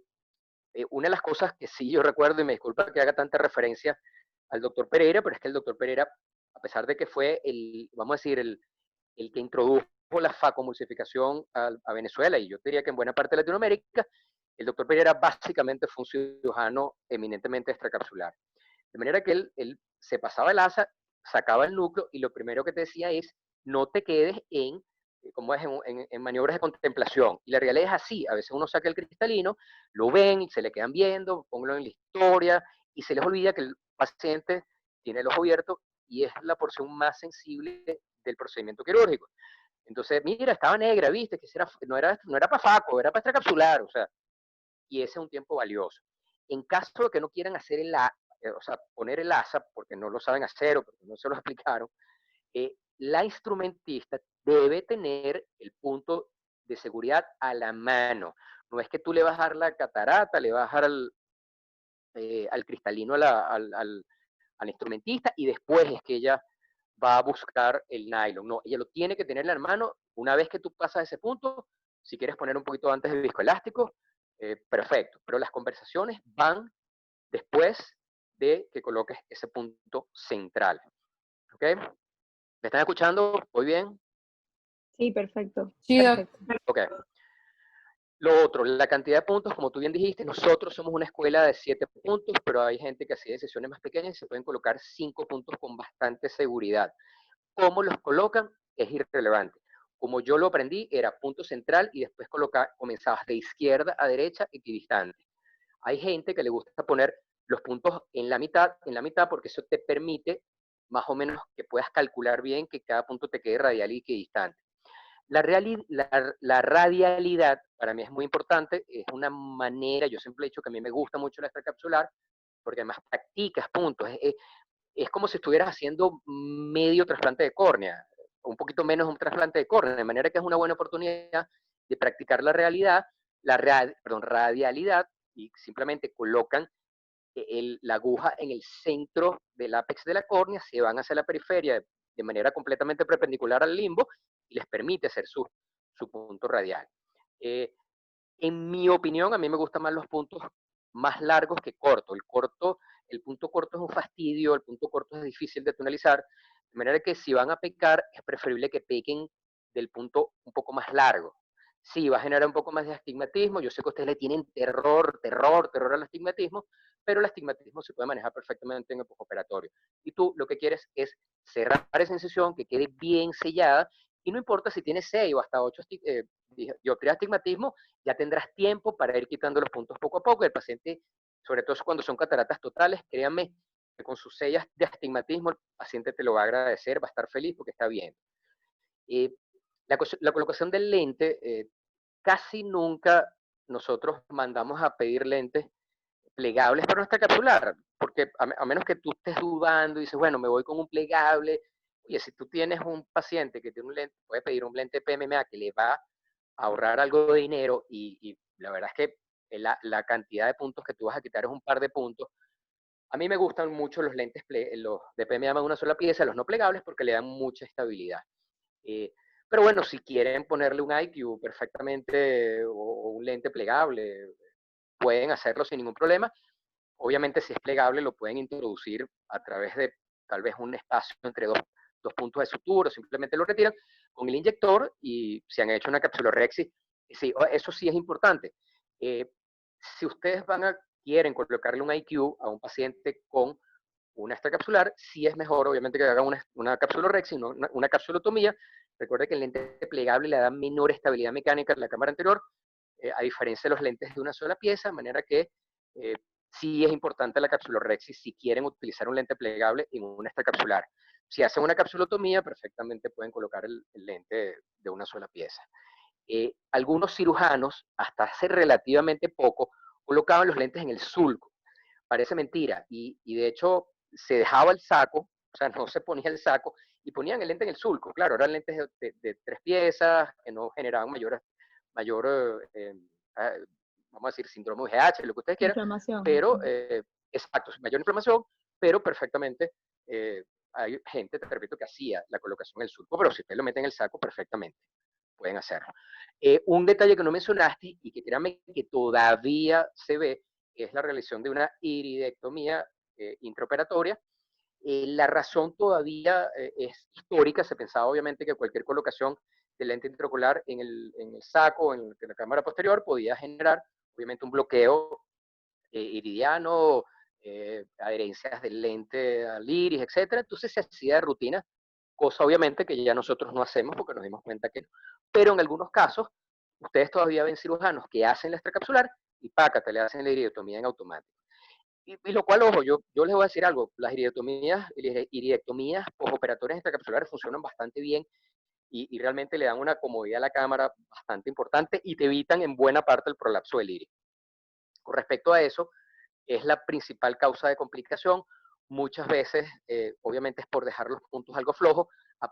una de las cosas que sí yo recuerdo, y me disculpa que haga tanta referencia al doctor Pereira, pero es que el doctor Pereira, a pesar de que fue vamos a decir, el que introdujo la facomulsificación a Venezuela, y yo diría que en buena parte de Latinoamérica, el doctor Pereira básicamente fue un cirujano eminentemente extracapsular. De manera que él se pasaba el asa, sacaba el núcleo y lo primero que te decía es, no te quedes como es en maniobras de contemplación. Y la realidad es así, a veces uno saca el cristalino, lo ven y se le quedan viendo, pónganlo en la historia y se les olvida que el paciente tiene el ojo abierto y es la porción más sensible del procedimiento quirúrgico. Entonces, mira, estaba negra, viste, que no era para faco, era para extracapsular, o sea, y ese es un tiempo valioso. En caso de que no quieran hacer o sea, poner el asa, porque no lo saben hacer o porque no se lo explicaron, la instrumentista debe tener el punto de seguridad a la mano. No es que tú le vas a dar la catarata, le vas a dar al cristalino al instrumentista y después es que ella va a buscar el nylon. No, ella lo tiene que tener en la mano. Una vez que tú pasas ese punto, si quieres poner un poquito antes de viscoelástico, perfecto. Pero las conversaciones van después de que coloques ese punto central. ¿Ok? ¿Me están escuchando? ¿Voy bien? Sí, perfecto. Sí, doc. Ok. Lo otro, la cantidad de puntos, como tú bien dijiste, nosotros somos una escuela de 7 puntos, pero hay gente que hacía sesiones más pequeñas y se pueden colocar 5 puntos con bastante seguridad. ¿Cómo los colocan? Es irrelevante. Como yo lo aprendí, era punto central y después comenzabas de izquierda a derecha equidistante. Hay gente que le gusta poner los puntos en la mitad, porque eso te permite más o menos que puedas calcular bien que cada punto te quede radial y equidistante. La radialidad para mí es muy importante, es una manera, yo siempre he dicho que a mí me gusta mucho la extracapsular, porque además practicas puntos, es como si estuvieras haciendo medio trasplante de córnea, un poquito menos un trasplante de córnea, de manera que es una buena oportunidad de practicar radialidad, y simplemente colocan la aguja en el centro del ápex de la córnea, se van hacia la periferia de manera completamente perpendicular al limbo y les permite hacer su punto radial. En mi opinión, a mí me gustan más los puntos más largos que cortos. El punto corto es un fastidio, el punto corto es difícil de tonalizar, de manera que si van a pecar, es preferible que pequen del punto un poco más largo. Sí, va a generar un poco más de astigmatismo. Yo sé que ustedes le tienen terror al astigmatismo, pero el astigmatismo se puede manejar perfectamente en el postoperatorio. Y tú lo que quieres es cerrar esa incisión, que quede bien sellada, y no importa si tienes 6 o hasta 8 dioptrías de astigmatismo, ya tendrás tiempo para ir quitando los puntos poco a poco. El paciente, sobre todo cuando son cataratas totales, créanme, con sus sellas de astigmatismo el paciente te lo va a agradecer, va a estar feliz porque está bien. Eh, la colocación del lente, casi nunca nosotros mandamos a pedir lentes plegables para nuestra capsular, porque a menos que tú estés dudando y dices, bueno, me voy con un plegable. Oye, si tú tienes un paciente que tiene un lente, puede pedir un lente PMMA que le va a ahorrar algo de dinero y la verdad es que la cantidad de puntos que tú vas a quitar es un par de puntos. A mí me gustan mucho los lentes los de PMA de una sola pieza, los no plegables, porque le dan mucha estabilidad. Eh, pero bueno, si quieren ponerle un IQ perfectamente o un lente plegable, pueden hacerlo sin ningún problema. Obviamente, si es plegable, lo pueden introducir a través de tal vez un espacio entre dos puntos de sutura, o simplemente lo retiran con el inyector y se han hecho una capsulorhexis. Sí, eso sí es importante. Eh, si ustedes quieren colocarle un IQ a un paciente con una extracapsular, sí es mejor, obviamente, que hagan una capsulorhexis, no una capsulotomía. Recuerde que el lente plegable le da menor estabilidad mecánica a la cámara anterior, a diferencia de los lentes de una sola pieza, de manera que eh, sí es importante la capsulorhexis si quieren utilizar un lente plegable en una extracapsular. Si hacen una capsulotomía, perfectamente pueden colocar el lente de una sola pieza. Algunos cirujanos, hasta hace relativamente poco, colocaban los lentes en el sulco. Parece mentira, y de hecho se dejaba el saco, o sea, no se ponía el saco, y ponían el lente en el sulco. Claro, eran lentes de 3 piezas, que no generaban mayor vamos a decir, síndrome de GH, lo que ustedes quieran, Inflamación. pero, exacto, mayor inflamación, pero perfectamente hay gente, te repito, que hacía la colocación en el sulco, pero si ustedes lo meten en el saco, perfectamente pueden hacerlo. Un detalle que no mencionaste y que créanme que todavía se ve es la realización de una iridectomía intraoperatoria. La razón todavía es histórica. Se pensaba obviamente que cualquier colocación de lente intraocular en el saco, en la cámara posterior, podía generar obviamente un bloqueo iridiano, adherencias del lente al iris, etcétera. Entonces se hacía de rutina, cosa obviamente que ya nosotros no hacemos porque nos dimos cuenta que no. Pero en algunos casos, ustedes todavía ven cirujanos que hacen la extracapsular y pácate, le hacen la iridotomía en automático. Y lo cual, ojo, yo les voy a decir algo, las iridectomías postoperatorias extracapsulares funcionan bastante bien y realmente le dan una comodidad a la cámara bastante importante y te evitan en buena parte el prolapso del iris. Con respecto a eso, es la principal causa de complicación. Muchas veces, obviamente, es por dejar los puntos algo flojos.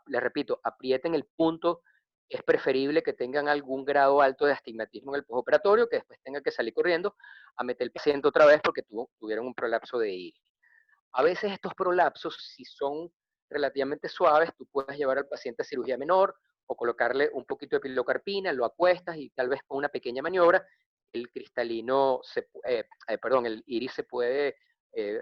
Les repito, aprieten el punto. Es preferible que tengan algún grado alto de astigmatismo en el postoperatorio, que después tengan que salir corriendo a meter el paciente otra vez porque tuvieron un prolapso de iris. A veces estos prolapsos, si son relativamente suaves, tú puedes llevar al paciente a cirugía menor o colocarle un poquito de pilocarpina, lo acuestas y tal vez con una pequeña maniobra el cristalino, el iris se puede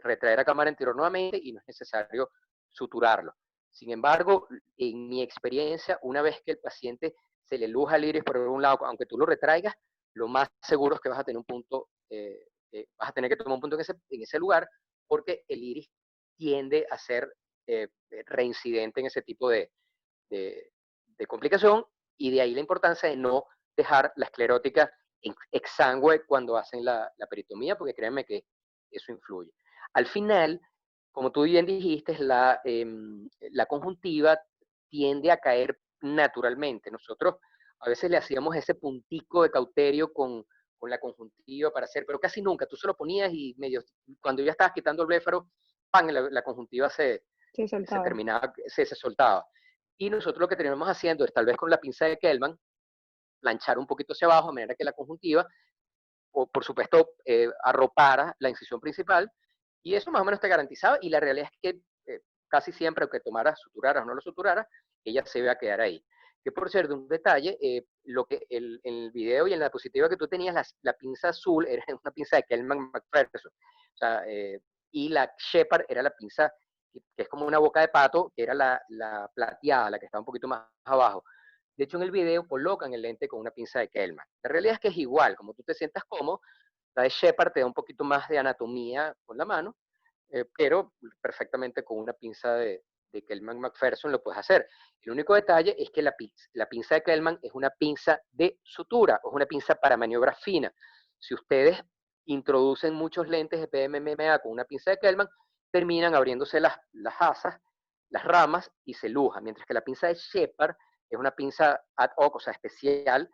retraer a cámara anterior nuevamente y no es necesario suturarlo. Sin embargo, en mi experiencia, una vez que el paciente se le luja el iris por un lado, aunque tú lo retraigas, lo más seguro es que vas a tener un punto, vas a tener que tomar un punto en ese lugar, porque el iris tiende a ser reincidente en ese tipo de, de complicación, y de ahí la importancia de no dejar la esclerótica exangüe cuando hacen la peritomía, porque créanme que eso influye. Al final, como tú bien dijiste, la conjuntiva tiende a caer naturalmente. Nosotros a veces le hacíamos ese puntico de cauterio con la conjuntiva para hacer, pero casi nunca. Tú se lo ponías y medio, cuando ya estabas quitando el bléfaro, ¡pam!, la conjuntiva Sí, se soltaba. terminaba, se soltaba. Y nosotros lo que teníamos haciendo es, tal vez con la pinza de Kellman, planchar un poquito hacia abajo, a manera que la conjuntiva, o por supuesto, arropara la incisión principal, y eso más o menos te garantizaba, y la realidad es que casi siempre, aunque tomara, suturara o no lo suturara, ella se iba a quedar ahí. Que por cierto, un detalle, lo que el video y en la diapositiva que tú tenías, la pinza azul era una pinza de Kellman McPherson, o sea, y la Shepard era la pinza que es como una boca de pato, que era la plateada, la que está un poquito más abajo. De hecho, en el video colocan el lente con una pinza de Kellman. La realidad es que es igual, como tú te sientas cómodo, la de Shepard te da un poquito más de anatomía con la mano, pero perfectamente con una pinza de Kellman McPherson lo puedes hacer. El único detalle es que la pinza de Kellman es una pinza de sutura, es una pinza para maniobra fina. Si ustedes introducen muchos lentes de PMMA con una pinza de Kellman, terminan abriéndose las asas, las ramas, y se luja, mientras que la pinza de Shepard es una pinza ad hoc, o sea, especial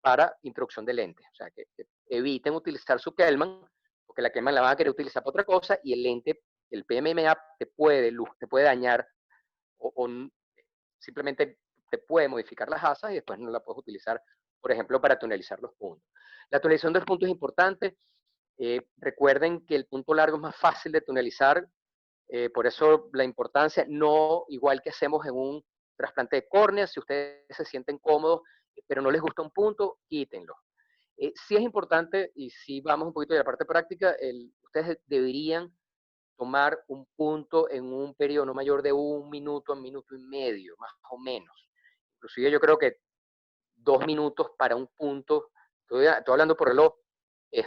para introducción de lentes. O sea, que eviten utilizar su Kelman, porque la Kelman la van a querer utilizar para otra cosa, y el lente, el PMMA, te puede dañar, o simplemente te puede modificar las asas y después no la puedes utilizar, por ejemplo, para tonalizar los puntos. La tonalización de los puntos es importante. Recuerden que el punto largo es más fácil de tonalizar, por eso la importancia, no igual que hacemos en un trasplante de córnea. Si ustedes se sienten cómodos, pero no les gusta un punto, quítenlo. Sí es importante, y si vamos un poquito de la parte práctica, ustedes deberían tomar un punto en un periodo no mayor de 1 minuto, 1 minuto y medio, más o menos. Inclusive yo creo que 2 minutos para un punto, estoy hablando por reloj, es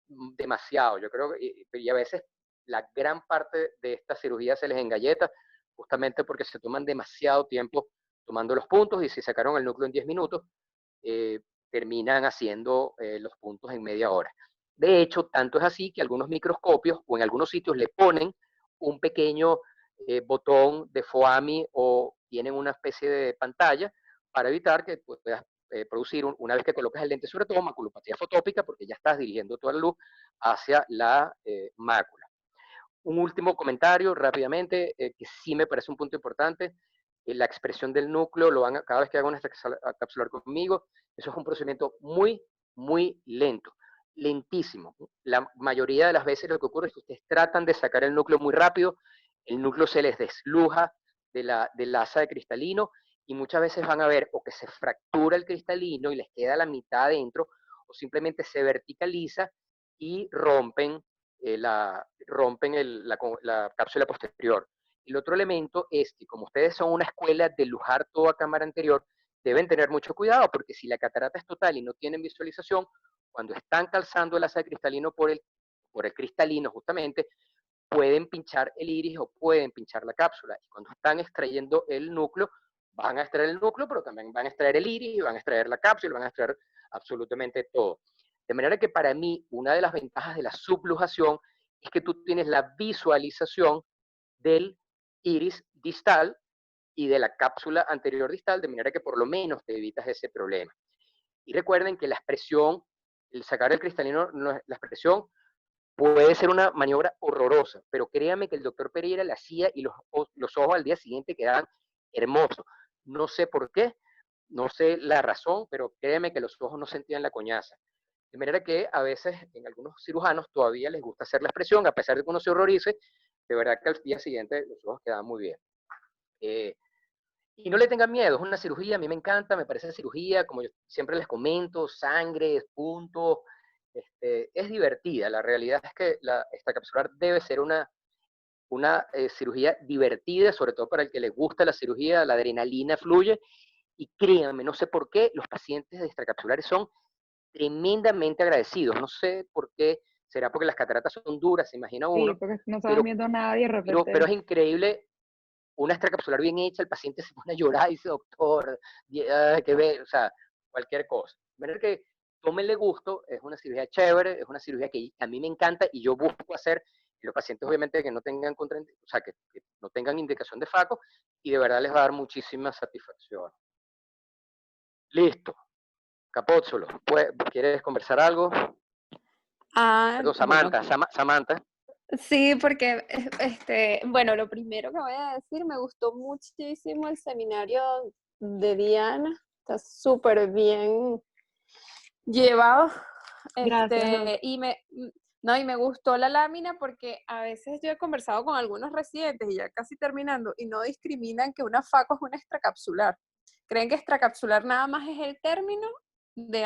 demasiado. Yo creo que, y a veces la gran parte de esta cirugía se les engalleta, justamente porque se toman demasiado tiempo tomando los puntos, y si sacaron el núcleo en 10 minutos, terminan haciendo los puntos en media hora. De hecho, tanto es así que algunos microscopios o en algunos sitios le ponen un pequeño botón de FOAMI, o tienen una especie de pantalla para evitar que puedas producir, una vez que colocas el lente, sobre todo maculopatía fotópica, porque ya estás dirigiendo toda la luz hacia la mácula. Un último comentario rápidamente, que sí me parece un punto importante: la expresión del núcleo, cada vez que hago una capsular conmigo, eso es un procedimiento muy, muy lento, lentísimo. La mayoría de las veces lo que ocurre es que ustedes tratan de sacar el núcleo muy rápido, el núcleo se les desluja del asa de cristalino, y muchas veces van a ver o que se fractura el cristalino y les queda la mitad adentro, o simplemente se verticaliza y rompen la cápsula posterior. El otro elemento es que, como ustedes son una escuela de lujar toda cámara anterior, deben tener mucho cuidado, porque si la catarata es total y no tienen visualización, cuando están calzando el asa cristalino por el cristalino justamente, pueden pinchar el iris o pueden pinchar la cápsula. Y cuando están extrayendo el núcleo, van a extraer el núcleo, pero también van a extraer el iris, van a extraer la cápsula, van a extraer absolutamente todo. De manera que, para mí, una de las ventajas de la sublujación es que tú tienes la visualización del iris distal y de la cápsula anterior distal, de manera que por lo menos te evitas ese problema. Y recuerden que la expresión, el sacar el cristalino, la expresión puede ser una maniobra horrorosa, pero créanme que el doctor Pereira la hacía, y los ojos al día siguiente quedaban hermosos. No sé por qué, no sé la razón, pero créanme que los ojos no sentían la coñaza. De manera que a veces en algunos cirujanos todavía les gusta hacer la expresión, a pesar de que uno se horrorice, de verdad que al día siguiente los ojos quedan muy bien. Y no le tengan miedo, es una cirugía, a mí me encanta, me parece cirugía, como yo siempre les comento, sangre, puntos, es divertida. La realidad es que esta capsular debe ser una cirugía divertida, sobre todo para el que les gusta la cirugía, la adrenalina fluye, y créanme, no sé por qué, los pacientes de extracapsulares son tremendamente agradecidos. No sé por qué, será porque las cataratas son duras, se imagina Sí, uno, porque no estaban pero, viendo nada y de pero repente, es increíble. Una extracapsular bien hecha, el paciente se pone a llorar y dice: doctor, que ve, o sea, cualquier cosa. De manera que tómenle gusto, es una cirugía chévere, es una cirugía que a mí me encanta y yo busco hacer en los pacientes, obviamente, que no tengan o sea, que no tengan indicación de FACO, y de verdad les va a dar muchísima satisfacción. Listo. Capózolo, ¿quieres conversar algo? Ah, Perdón, bueno, Samantha. sí, porque bueno, lo primero que voy a decir, me gustó muchísimo el seminario de Diana, está súper bien llevado, gracias, Doc. y me gustó la lámina, porque a veces yo he conversado con algunos residentes, y ya casi terminando, y no discriminan que una FACO es una extracapsular. Creen que extracapsular nada más es el término de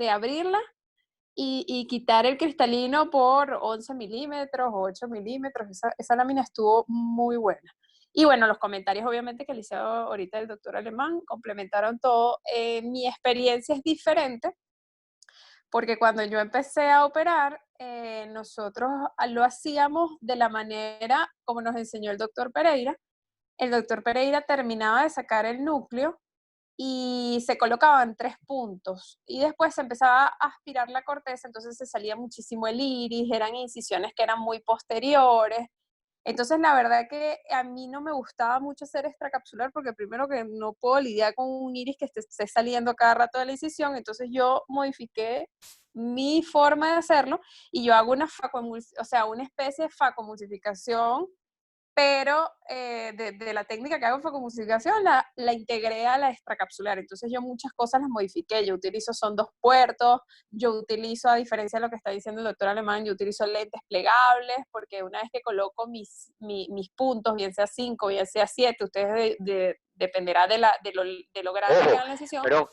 abrirla y quitar el cristalino por 11 milímetros o 8 milímetros. Esa lámina estuvo muy buena. Y bueno, los comentarios obviamente que le hizo ahorita el doctor Alemán complementaron todo. Mi experiencia es diferente, porque cuando yo empecé a operar, nosotros lo hacíamos de la manera como nos enseñó el doctor Pereira. El doctor Pereira terminaba de sacar el núcleo y se colocaban 3 puntos, y después se empezaba a aspirar la corteza, entonces se salía muchísimo el iris, eran incisiones que eran muy posteriores, Entonces, la verdad que a mí no me gustaba mucho hacer extracapsular porque primero que no puedo lidiar con un iris que esté saliendo cada rato de la incisión, entonces yo modifiqué mi forma de hacerlo y yo hago una una especie de facomulsificación, pero de la técnica que hago facomulsificación la integré a la extracapsular. Entonces yo muchas cosas las modifiqué. Yo utilizo son 2 puertos, yo utilizo, a diferencia de lo que está diciendo el doctor Alemán, yo utilizo lentes plegables, porque una vez que coloco mis puntos, bien sea 5, bien sea 7, ustedes dependerá de lo grande que Ojo, hagan la incisión. pero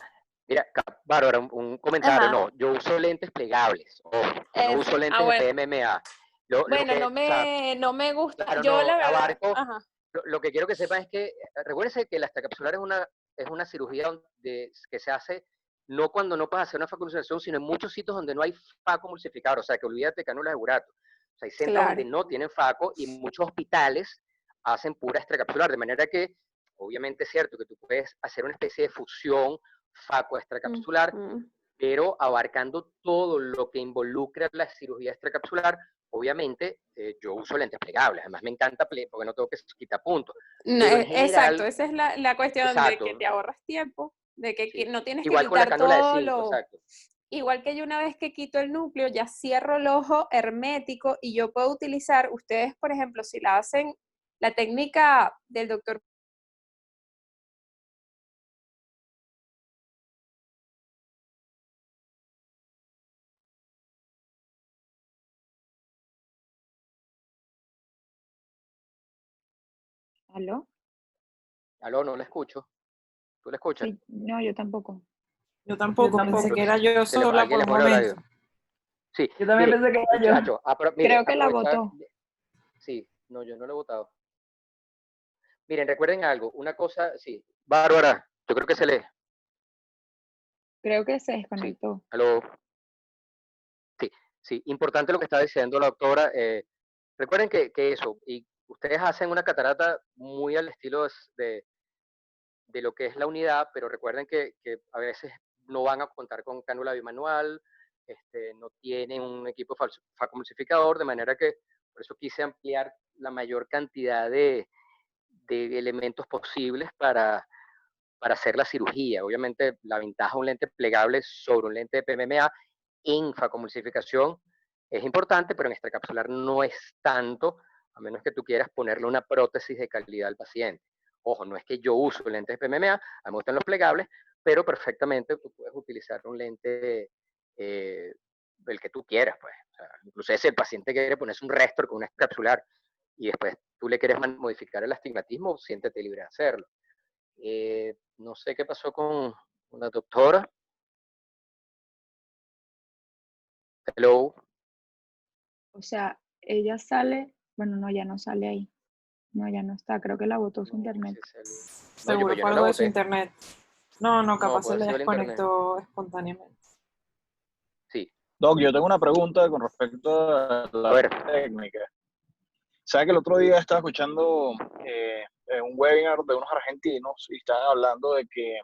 mira, Bárbara, un comentario, Ajá. no, yo uso lentes plegables, ojo, yo no uso lentes de Bueno. PMMA. Lo Bueno, que, o sea, no me gusta, claro, yo no, la verdad, abarco, ajá, lo que quiero que sepan es que, recuérdense que la extracapsular es una cirugía que se hace no cuando no puedes hacer una facomulsificación, sino en muchos sitios donde no hay facomulsificador, o sea, que olvídate de cánulas de burato. O sea, hay centros donde claro. no tienen faco y muchos hospitales hacen pura extracapsular, de manera que, obviamente es cierto que tú puedes hacer una especie de fusión faco-extracapsular, pero abarcando todo lo que involucra la cirugía extracapsular. Obviamente, yo uso lentes plegables, además me encanta porque no tengo que quitar puntos, No, pero en exacto, general, esa es la cuestión de que exacto, te ahorras tiempo, de que sí. no tienes que Igual con la quitar cánula de todo 5, lo... exacto. Igual que yo una vez que quito el núcleo, ya cierro el ojo hermético y yo puedo utilizar, ustedes, por ejemplo, si la hacen, la técnica del doctor. ¿Aló? Aló, no la escucho. ¿Tú la escuchas? Sí, no, yo tampoco. Yo tampoco, pensé que era yo sola Alguien por le un pone el momento. audio. Sí, Yo también mire, pensé que era yo. muchachos, mire, Creo que la aprovechar. votó. Sí, no, yo no lo he votado. Miren, recuerden algo, una cosa, sí. Bárbara, yo creo que se lee. Creo que se Sí, desconectó. aló. Sí, sí, importante lo que está diciendo la doctora. Recuerden que eso, y ustedes hacen una catarata muy al estilo de lo que es la unidad, pero recuerden que a veces no van a contar con cánula bimanual, no tienen un equipo facomulsificador, de manera que por eso quise ampliar la mayor cantidad de elementos posibles para hacer la cirugía. Obviamente, la ventaja de un lente plegable sobre un lente de PMMA en facomulsificación es importante, pero en extracapsular no es tanto, a menos que tú quieras ponerle una prótesis de calidad al paciente. Ojo, no es que yo uso lentes de PMMA, a mí me gustan los plegables, pero perfectamente tú puedes utilizar un lente el que tú quieras, pues. O sea, incluso si el paciente quiere ponerse un restor con una extracapsular y después tú le quieres modificar el astigmatismo, siéntete libre de hacerlo. No sé qué pasó con la doctora. Hello. O sea, ella sale, bueno, no, ya no sale ahí. No, ya no está. Creo que la votó su No, internet. sí salió. No, Seguro pues yo fue no la algo de su voté. internet. No, No, capaz puede se haber le sido el internet. desconectó espontáneamente. Sí. Doc, yo tengo una pregunta con respecto a A la ver. técnica. ¿Sabes que el otro día estaba escuchando un webinar de unos argentinos y estaban hablando de que